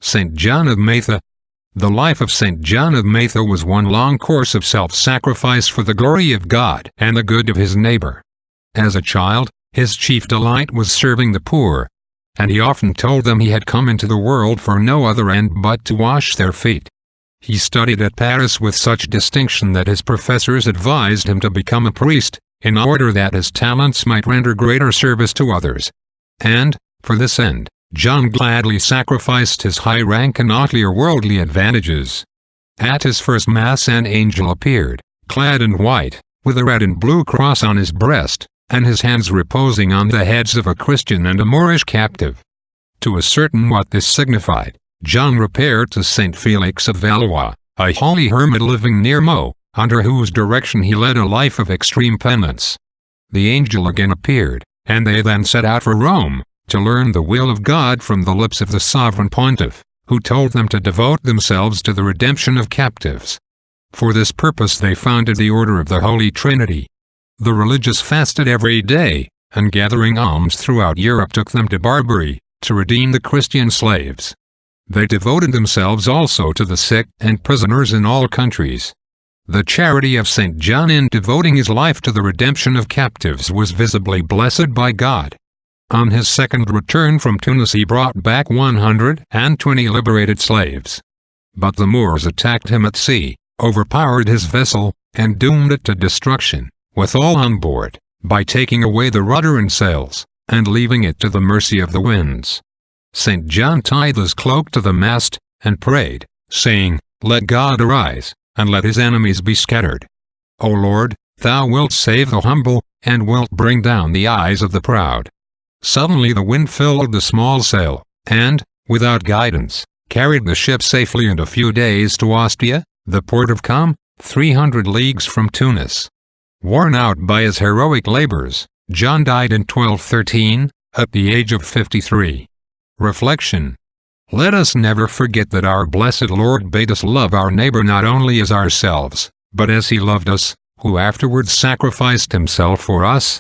St. John of Matha. The life of St. John of Matha was one long course of self-sacrifice for the glory of God and the good of his neighbor. As a child, his chief delight was serving the poor, and he often told them he had come into the world for no other end but to wash their feet. He studied at Paris with such distinction that his professors advised him to become a priest, in order that his talents might render greater service to others. And, for this end, John gladly sacrificed his high rank and austere worldly advantages. At his first Mass an angel appeared, clad in white, with a red and blue cross on his breast, and his hands reposing on the heads of a Christian and a Moorish captive. To ascertain what this signified, John repaired to St. Felix of Valois, a holy hermit living near Meaux, under whose direction he led a life of extreme penance. The angel again appeared, and they then set out for Rome, to learn the will of God from the lips of the sovereign pontiff, who told them to devote themselves to the redemption of captives. For this purpose they founded the Order of the Holy Trinity. The religious fasted every day, and gathering alms throughout Europe took them to Barbary, to redeem the Christian slaves. They devoted themselves also to the sick and prisoners in all countries. The charity of St. John in devoting his life to the redemption of captives was visibly blessed by God. On his second return from Tunis he brought back 120 liberated slaves. But the Moors attacked him at sea, overpowered his vessel, and doomed it to destruction, with all on board, by taking away the rudder and sails, and leaving it to the mercy of the winds. St. John tied his cloak to the mast, and prayed, saying, "Let God arise, and let his enemies be scattered. O Lord, thou wilt save the humble, and wilt bring down the eyes of the proud." Suddenly the wind filled the small sail, and, without guidance, carried the ship safely in a few days to Ostia, the port of Com, 300 leagues from Tunis. Worn out by his heroic labors, John died in 1213, at the age of 53. Reflection. Let us never forget that our blessed Lord bade us love our neighbor not only as ourselves, but as he loved us, who afterwards sacrificed himself for us.